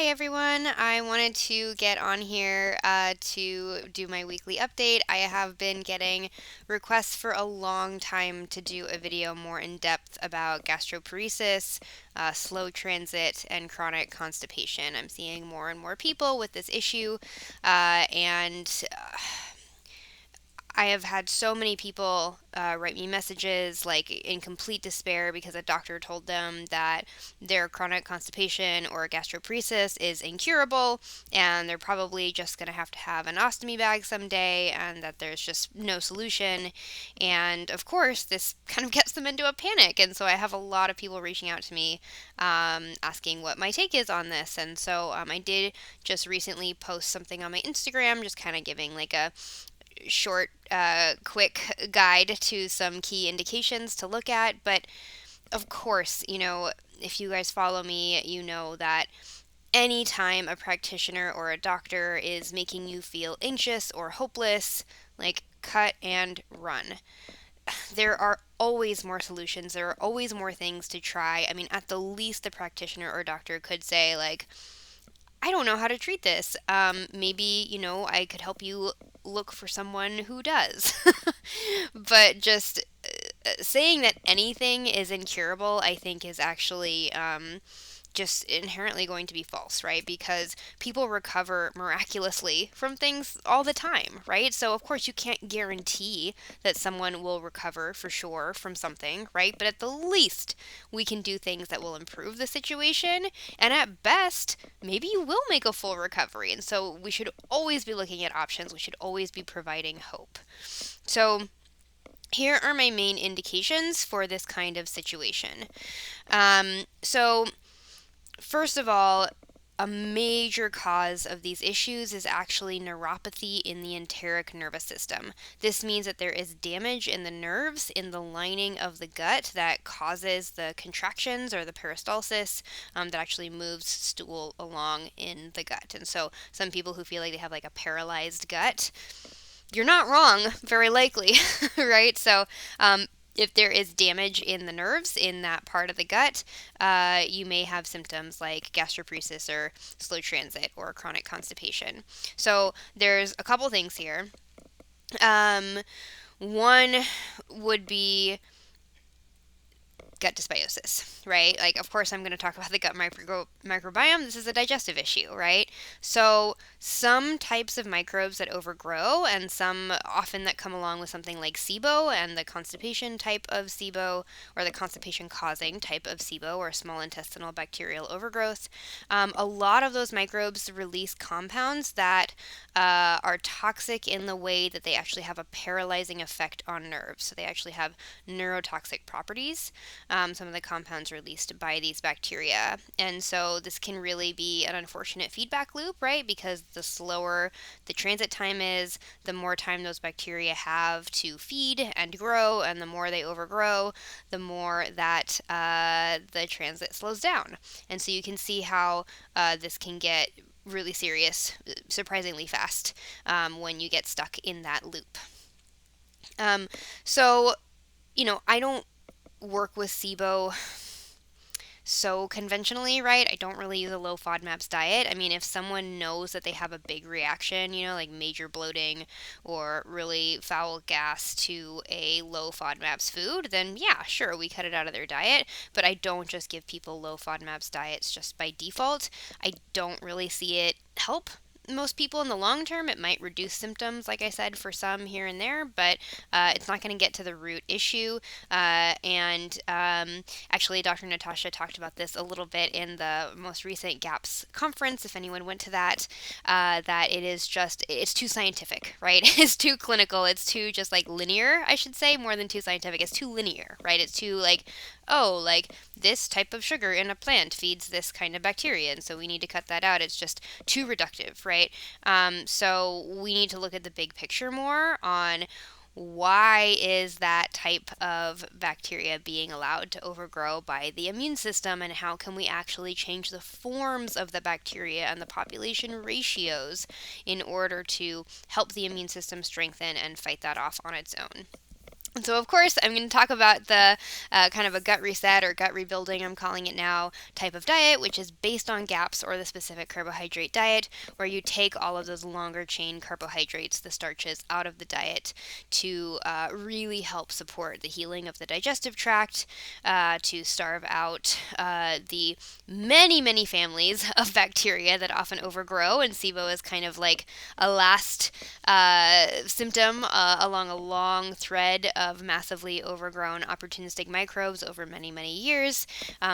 everyone. I wanted to get on here to do my weekly update. I have been getting requests for a long time to do a video more in depth about gastroparesis, slow transit, and chronic constipation. I'm seeing more and more people with this issue, and I have had so many people write me messages like in complete despair because a doctor told them that their chronic constipation or gastroparesis is incurable and they're probably just going to have an ostomy bag someday and that there's just no solution. And of course, this kind of gets them into a panic. And so I have a lot of people reaching out to me asking what my take is on this. And so I did just recently post something on my Instagram, just kind of giving like a short, quick guide to some key indications to look at. But of course, if you guys follow me, you know that anytime a practitioner or a doctor is making you feel anxious or hopeless, like cut and run. There are always more solutions. There are always more things to try. I mean, at the least, the practitioner or doctor could say, like, I don't know how to treat this. Maybe, I could help you look for someone who does. But just saying that anything is incurable, I think, is actually just inherently going to be false, right? Because people recover miraculously from things all the time, right? So, of course, you can't guarantee that someone will recover for sure from something, right? But at the least, we can do things that will improve the situation. And at best, maybe you will make a full recovery. And so, we should always be looking at options. We should always be providing hope. So, here are my main indications for this kind of situation. So, first of all, a major cause of these issues is actually neuropathy in the enteric nervous system. This means that there is damage in the nerves in the lining of the gut that causes the contractions or the peristalsis that actually moves stool along in the gut. And so some people who feel like they have like a paralyzed gut, you're not wrong, very likely, right? So, if there is damage in the nerves in that part of the gut, you may have symptoms like gastroparesis or slow transit or chronic constipation. So, there's a couple things here. One would be gut dysbiosis, right? Like, of course, I'm going to talk about the gut microbiome. This is a digestive issue, right? So, some types of microbes that overgrow, and some often that come along with something like Sibo and the constipation type of Sibo, or the constipation causing type of Sibo, or small intestinal bacterial overgrowth. A lot of those microbes release compounds that are toxic in the way that they actually have a paralyzing effect on nerves. So, they actually have neurotoxic properties. Some of the compounds released by these bacteria. And so this can really be an unfortunate feedback loop, right? Because the slower the transit time is, the more time those bacteria have to feed and grow, and the more they overgrow, the more that the transit slows down. And so you can see how this can get really serious, surprisingly fast, when you get stuck in that loop. So, I don't work with Sibo so conventionally, right? I don't really use a low FODMAPs diet. I mean, if someone knows that they have a big reaction, like major bloating or really foul gas to a low FODMAPs food, then yeah, sure, we cut it out of their diet. But I don't just give people low FODMAPs diets just by default. I don't really see it help most people in the long term. It might reduce symptoms, like I said, for some here and there, but it's not going to get to the root issue. And actually, Dr. Natasha talked about this a little bit in the most recent GAPS conference, if anyone went to that, that it's too scientific, right? It's too clinical. It's too just like linear, I should say, more than too scientific. It's too linear, right? It's too like, oh, like this type of sugar in a plant feeds this kind of bacteria, and so we need to cut that out. It's just too reductive, right? So we need to look at the big picture more on why is that type of bacteria being allowed to overgrow by the immune system, and how can we actually change the forms of the bacteria and the population ratios in order to help the immune system strengthen and fight that off on its own. So, of course, I'm going to talk about the kind of a gut reset or gut rebuilding, I'm calling it now, type of diet, which is based on GAPS or the specific carbohydrate diet, where you take all of those longer chain carbohydrates, the starches, out of the diet to really help support the healing of the digestive tract, to starve out the many, many families of bacteria that often overgrow. And Sibo is kind of like a last symptom along a long thread of massively overgrown opportunistic microbes over many, many years.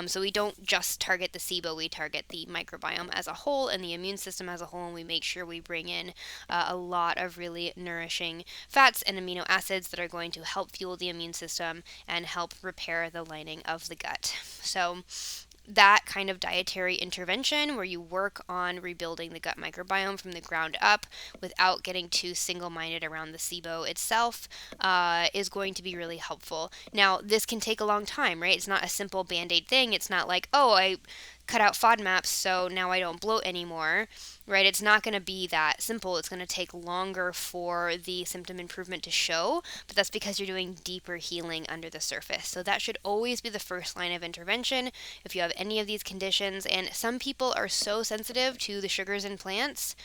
So we don't just target the SIBO, we target the microbiome as a whole and the immune system as a whole, and we make sure we bring in a lot of really nourishing fats and amino acids that are going to help fuel the immune system and help repair the lining of the gut. So that kind of dietary intervention where you work on rebuilding the gut microbiome from the ground up without getting too single-minded around the SIBO itself is going to be really helpful. Now, this can take a long time, right? It's not a simple band-aid thing. It's not like, oh, I cut out FODMAPs, so now I don't bloat anymore, right? It's not going to be that simple. It's going to take longer for the symptom improvement to show, but that's because you're doing deeper healing under the surface. So that should always be the first line of intervention if you have any of these conditions. And some people are so sensitive to the sugars in plants.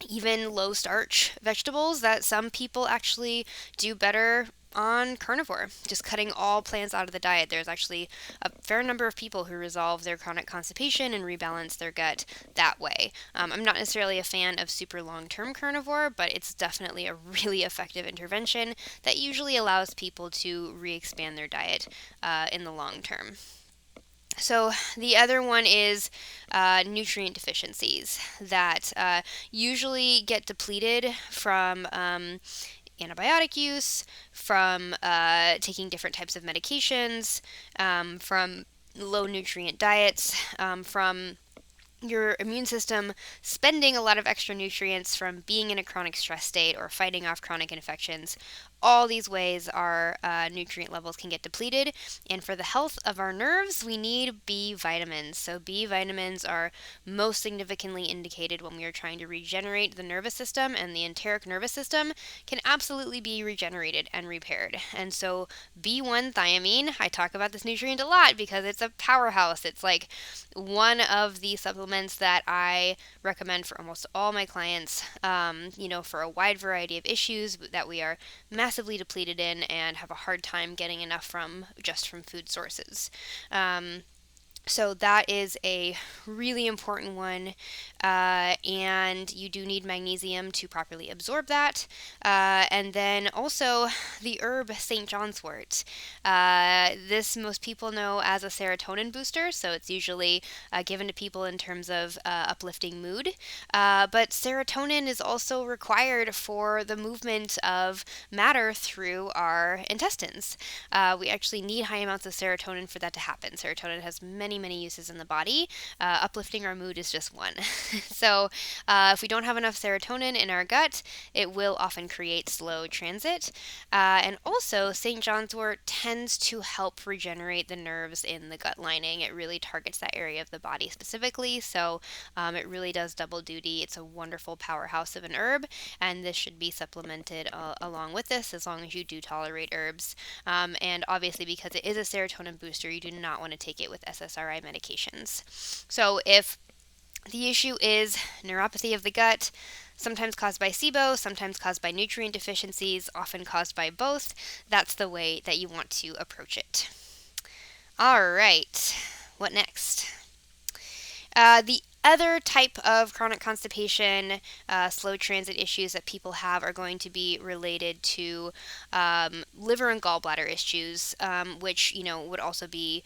Even low starch vegetables that some people actually do better on carnivore, just cutting all plants out of the diet. There's actually a fair number of people who resolve their chronic constipation and rebalance their gut that way. I'm not necessarily a fan of super long-term carnivore, but it's definitely a really effective intervention that usually allows people to re-expand their diet in the long term. So the other one is nutrient deficiencies that usually get depleted from antibiotic use, from taking different types of medications, from low nutrient diets, from your immune system spending a lot of extra nutrients from being in a chronic stress state or fighting off chronic infections. All these ways our nutrient levels can get depleted. And for the health of our nerves, we need B vitamins. So, B vitamins are most significantly indicated when we are trying to regenerate the nervous system, and the enteric nervous system can absolutely be regenerated and repaired. And so, B1 thiamine, I talk about this nutrient a lot because it's a powerhouse. It's like one of the supplements that I recommend for almost all my clients, for a wide variety of issues that we are massively depleted in and have a hard time getting enough from just from food sources. So that is a really important one, and you do need magnesium to properly absorb that. And then also the herb St. John's wort. This most people know as a serotonin booster, so it's usually given to people in terms of uplifting mood. But serotonin is also required for the movement of matter through our intestines. We actually need high amounts of serotonin for that to happen. Serotonin has many uses in the body. Uplifting our mood is just one. So if we don't have enough serotonin in our gut, it will often create slow transit. And also, St. John's wort tends to help regenerate the nerves in the gut lining. It really targets that area of the body specifically, so it really does double duty. It's a wonderful powerhouse of an herb, and this should be supplemented along with this as long as you do tolerate herbs. And obviously, because it is a serotonin booster, you do not want to take it with SSRI medications. So if the issue is neuropathy of the gut, sometimes caused by SIBO, sometimes caused by nutrient deficiencies, often caused by both, that's the way that you want to approach it. All right, what next? The other type of chronic constipation, slow transit issues that people have are going to be related to liver and gallbladder issues, which would also be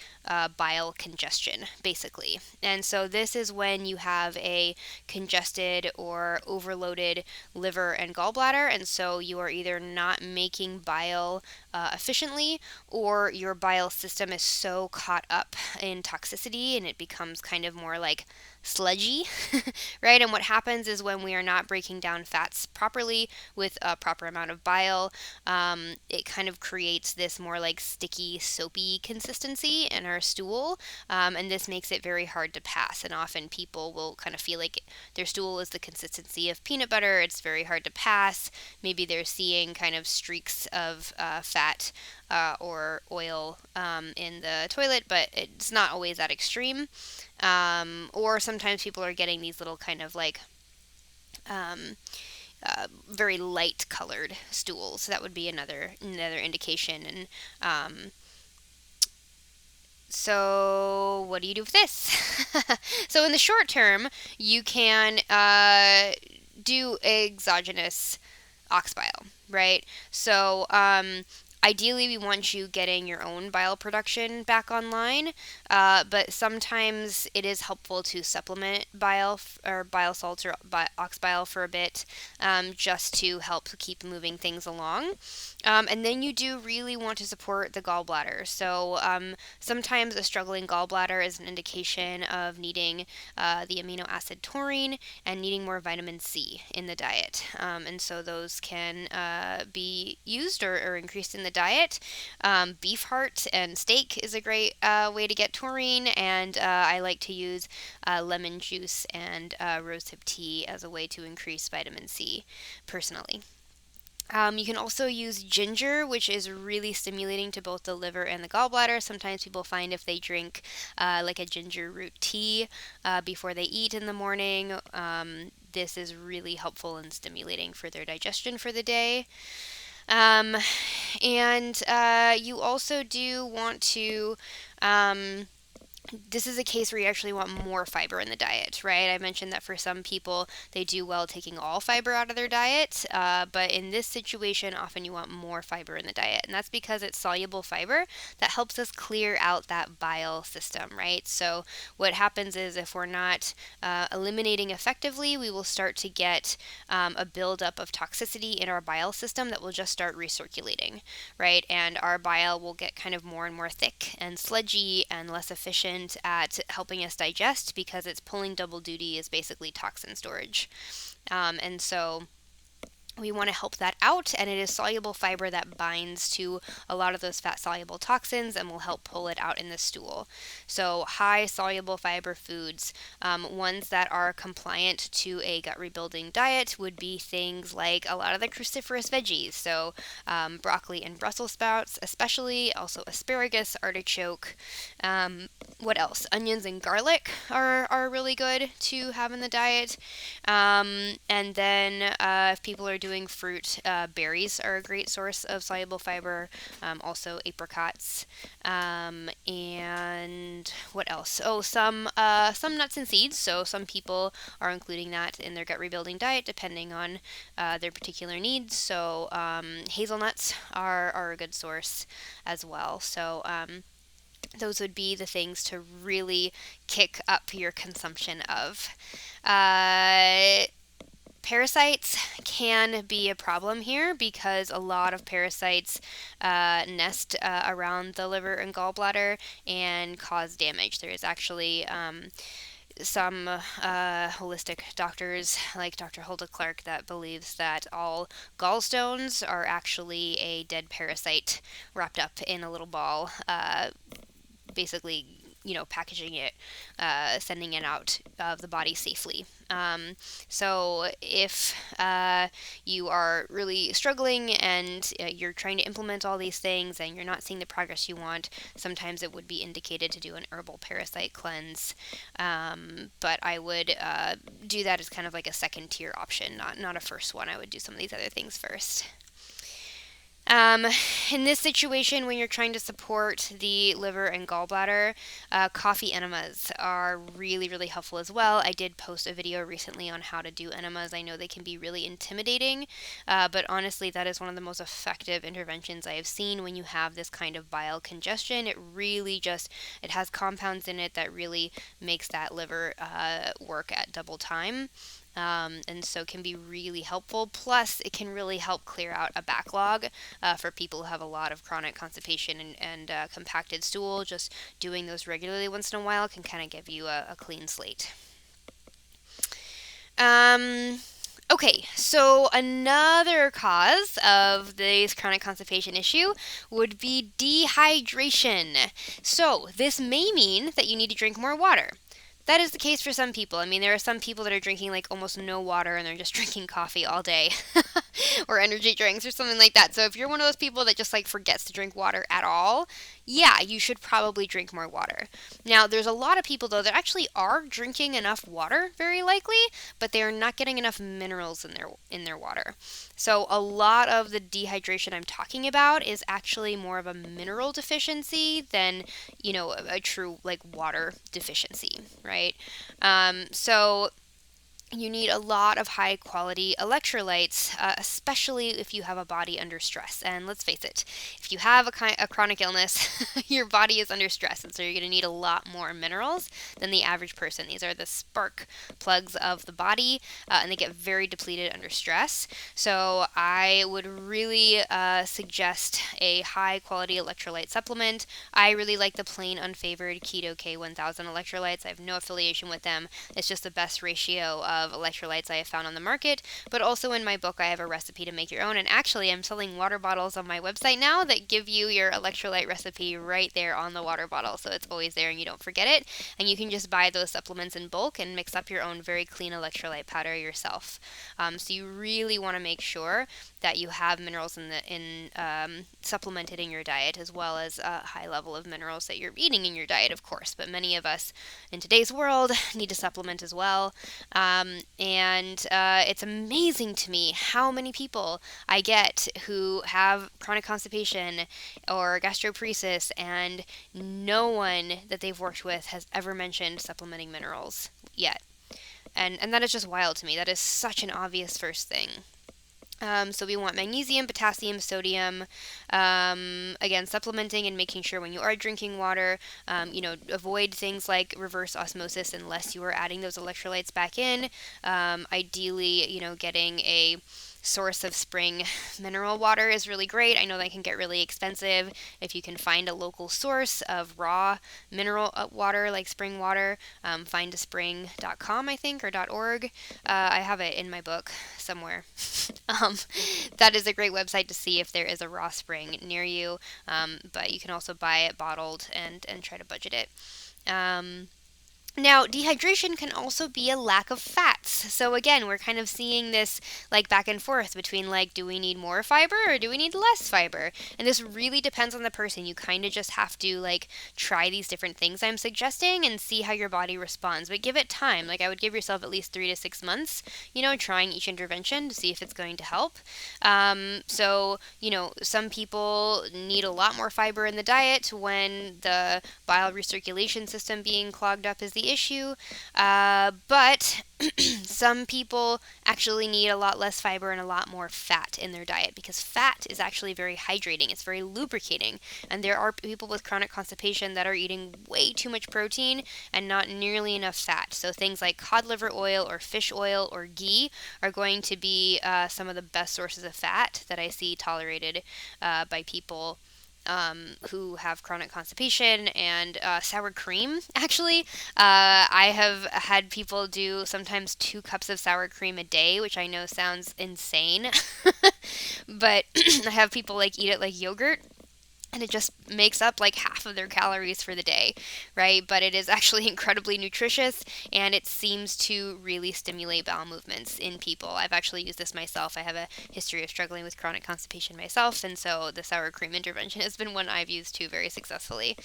bile congestion, basically. And so this is when you have a congested or overloaded liver and gallbladder, and so you are either not making bile efficiently, or your bile system is so caught up in toxicity and it becomes kind of more like sludgy, right? And what happens is when we are not breaking down fats properly with a proper amount of bile, it kind of creates this more like sticky, soapy consistency in our stool, and this makes it very hard to pass. And often people will kind of feel like their stool is the consistency of peanut butter. It's very hard to pass. Maybe they're seeing kind of streaks of fat or oil in the toilet, but it's not always that extreme. Or sometimes people are getting these little kind of like um, very light colored stools. So that would be another indication. And so what do you do with this? So in the short term, you can do exogenous ox bile, right? So ideally, we want you getting your own bile production back online, but sometimes it is helpful to supplement or bile salts or ox bile for a bit, just to help keep moving things along. And then you do really want to support the gallbladder. So sometimes a struggling gallbladder is an indication of needing the amino acid taurine and needing more vitamin C in the diet. And so those can be used or increased in the diet. Beef heart and steak is a great way to get taurine, and I like to use lemon juice and rosehip tea as a way to increase vitamin C personally. You can also use ginger, which is really stimulating to both the liver and the gallbladder. Sometimes people find if they drink like a ginger root tea before they eat in the morning, this is really helpful and stimulating for their digestion for the day. Um, and you also do want to this is a case where you actually want more fiber in the diet, right? I mentioned that for some people, they do well taking all fiber out of their diet, but in this situation, often you want more fiber in the diet, and that's because it's soluble fiber that helps us clear out that bile system, right? So what happens is if we're not eliminating effectively, we will start to get a buildup of toxicity in our bile system that will just start recirculating, right? And our bile will get kind of more and more thick and sludgy and less efficient at helping us digest because it's pulling double duty as basically toxin storage. And so we want to help that out, and it is soluble fiber that binds to a lot of those fat soluble toxins and will help pull it out in the stool. So high soluble fiber foods, ones that are compliant to a gut rebuilding diet, would be things like a lot of the cruciferous veggies, so broccoli and Brussels sprouts especially, also asparagus, artichoke. What else? Onions and garlic are really good to have in the diet. And then if people are doing fruit, berries are a great source of soluble fiber. Also apricots, and what else? Oh, some nuts and seeds. So some people are including that in their gut rebuilding diet, depending on their particular needs. So hazelnuts are a good source as well. So those would be the things to really kick up your consumption of. Parasites can be a problem here because a lot of parasites nest around the liver and gallbladder and cause damage. There is actually some holistic doctors, like Dr. Hulda Clark, that believes that all gallstones are actually a dead parasite wrapped up in a little ball, basically, packaging it, sending it out of the body safely. So if you are really struggling and you're trying to implement all these things and you're not seeing the progress you want, sometimes it would be indicated to do an herbal parasite cleanse. But I would do that as kind of like a second tier option, not a first one. I would do some of these other things first. In this situation, when you're trying to support the liver and gallbladder, coffee enemas are really, really helpful as well. I did post a video recently on how to do enemas. I know they can be really intimidating, but honestly, that is one of the most effective interventions I have seen when you have this kind of bile congestion. It really it has compounds in it that really makes that liver work at double time. And so can be really helpful. Plus, it can really help clear out a backlog for people who have a lot of chronic constipation and compacted stool. Just doing those regularly once in a while can kind of give you a clean slate. Um, okay, so another cause of this chronic constipation issue would be dehydration. So, this may mean that you need to drink more water. That is the case for some people. I mean, there are some people that are drinking like almost no water and they're just drinking coffee all day or energy drinks or something like that. So if you're one of those people that just like forgets to drink water at all, yeah, you should probably drink more water. Now, there's a lot of people though that actually are drinking enough water, very likely, but they are not getting enough minerals in their water. So a lot of the dehydration I'm talking about is actually more of a mineral deficiency than, a true like water deficiency, right? So you need a lot of high quality electrolytes, especially if you have a body under stress. And let's face it, if you have a chronic illness, your body is under stress. And so you're going to need a lot more minerals than the average person. These are the spark plugs of the body, and they get very depleted under stress. So I would really suggest a high quality electrolyte supplement. I really like the plain unfavored Keto K1000 electrolytes. I have no affiliation with them. It's just the best ratio of electrolytes I have found on the market. But also in my book, I have a recipe to make your own. And actually, I'm selling water bottles on my website now that give you your electrolyte recipe right there on the water bottle. So it's always there and you don't forget it. And you can just buy those supplements in bulk and mix up your own very clean electrolyte powder yourself. So you really want to make sure that you have minerals supplemented in your diet, as well as a high level of minerals that you're eating in your diet, of course. But many of us in today's world need to supplement as well. And it's amazing to me how many people I get who have chronic constipation or gastroparesis, and no one that they've worked with has ever mentioned supplementing minerals yet. And that is just wild to me. That is such an obvious first thing. So we want magnesium, potassium, sodium. Again, supplementing and making sure when you are drinking water, avoid things like reverse osmosis unless you are adding those electrolytes back in. Ideally, getting a source of spring mineral water is really great. I know that can get really expensive. If you can find a local source of raw mineral water like spring water, findaspring.com, I think, or .org. I have it in my book somewhere. um, that is a great website to see if there is a raw spring near you, but you can also buy it bottled and try to budget it. Now, dehydration can also be a lack of fats. So again, we're kind of seeing this like back and forth between like, do we need more fiber or do we need less fiber? And this really depends on the person. You kind of just have to like try these different things I'm suggesting and see how your body responds. But give it time. Like I would give yourself at least 3 to 6 months, trying each intervention to see if it's going to help. Some people need a lot more fiber in the diet when the bile recirculation system being clogged up is the issue, but some people actually need a lot less fiber and a lot more fat in their diet because fat is actually very hydrating. It's very lubricating. And there are people with chronic constipation that are eating way too much protein and not nearly enough fat. So things like cod liver oil or fish oil or ghee are going to be some of the best sources of fat that I see tolerated by people who have chronic constipation. And sour cream, actually. I have had people do sometimes 2 cups of sour cream a day, which I know sounds insane, but I have people like eat it like yogurt. And it just makes up like half of their calories for the day, right? But it is actually incredibly nutritious, and it seems to really stimulate bowel movements in people. I've actually used this myself. I have a history of struggling with chronic constipation myself, and so the sour cream intervention has been one I've used too very successfully.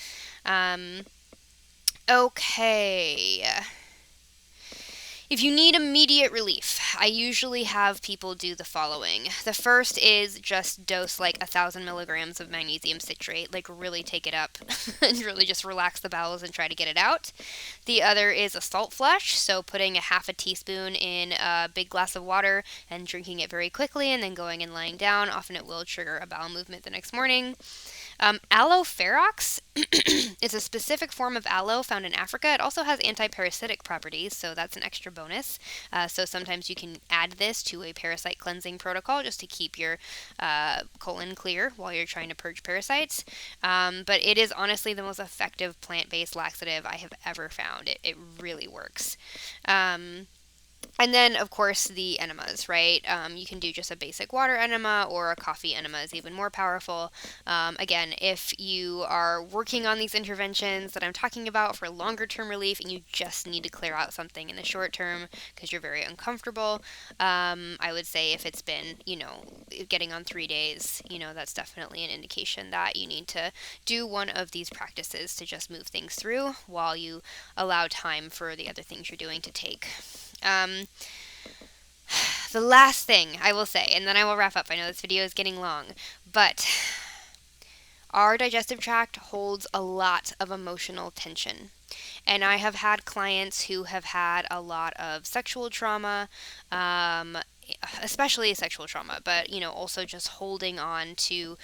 Um, okay. If you need immediate relief, I usually have people do the following. The first is just dose like 1,000 milligrams of magnesium citrate, like really take it up and really just relax the bowels and try to get it out. The other is a salt flush, so putting a half a teaspoon in a big glass of water and drinking it very quickly and then going and lying down. Often it will trigger a bowel movement the next morning. Aloe ferox is a specific form of aloe found in Africa. It also has anti-parasitic properties, so that's an extra bonus. So sometimes you can add this to a parasite cleansing protocol just to keep your colon clear while you're trying to purge parasites. But it is honestly the most effective plant-based laxative I have ever found. It really works. And then, of course, the enemas, right? You can do just a basic water enema, or a coffee enema is even more powerful. Again, if you are working on these interventions that I'm talking about for longer term relief and you just need to clear out something in the short term because you're very uncomfortable, I would say if it's been, getting on 3 days, that's definitely an indication that you need to do one of these practices to just move things through while you allow time for the other things you're doing to take. Um, the last thing I will say, and then I will wrap up. I know this video is getting long, but our digestive tract holds a lot of emotional tension. And I have had clients who have had a lot of sexual trauma, um, especially sexual trauma, but also just holding on to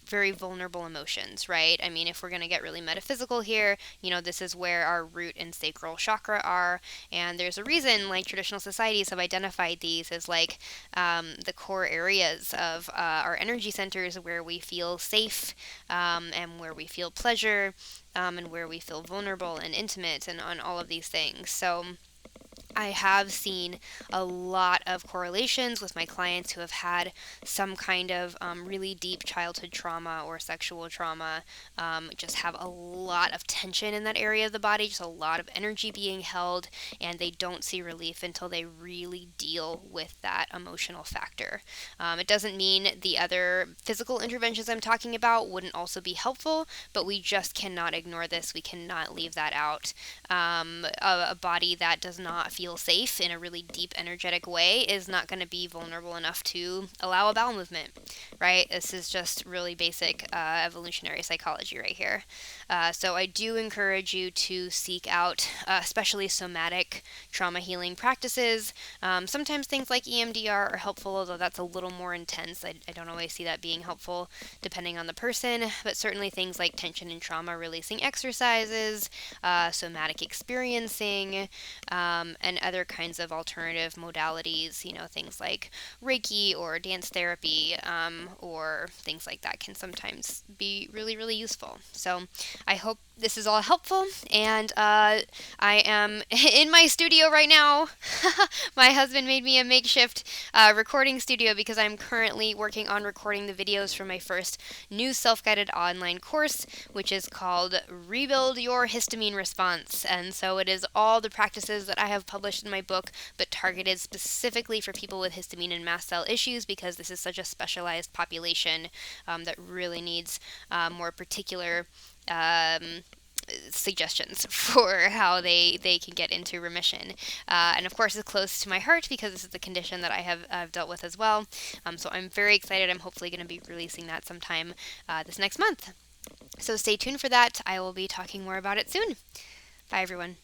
very vulnerable emotions, right? I mean, if we're going to get really metaphysical here, this is where our root and sacral chakra are, and there's a reason like traditional societies have identified these as like the core areas of our energy centers where we feel safe, and where we feel pleasure, and where we feel vulnerable and intimate, and on all of these things. So I have seen a lot of correlations with my clients who have had some kind of really deep childhood trauma or sexual trauma, just have a lot of tension in that area of the body, just a lot of energy being held, and they don't see relief until they really deal with that emotional factor. It doesn't mean the other physical interventions I'm talking about wouldn't also be helpful, but we just cannot ignore this. We cannot leave that out. A body that does not feel safe in a really deep energetic way is not going to be vulnerable enough to allow a bowel movement, right? This is just really basic evolutionary psychology right here. So I do encourage you to seek out especially somatic trauma healing practices. Sometimes things like EMDR are helpful, although that's a little more intense. I don't always see that being helpful depending on the person, but certainly things like tension and trauma releasing exercises, somatic experiencing, and other kinds of alternative modalities, things like Reiki or dance therapy, or things like that can sometimes be really, really useful. So I hope this is all helpful, and I am in my studio right now. My husband made me a makeshift recording studio because I'm currently working on recording the videos for my first new self-guided online course, which is called Rebuild Your Histamine Response. And so it is all the practices that I have published in my book, but targeted specifically for people with histamine and mast cell issues, because this is such a specialized population that really needs more particular suggestions for how they can get into remission. And of course, it's close to my heart because this is the condition that I have dealt with as well. So I'm very excited. I'm hopefully going to be releasing that sometime this next month. So stay tuned for that. I will be talking more about it soon. Bye, everyone.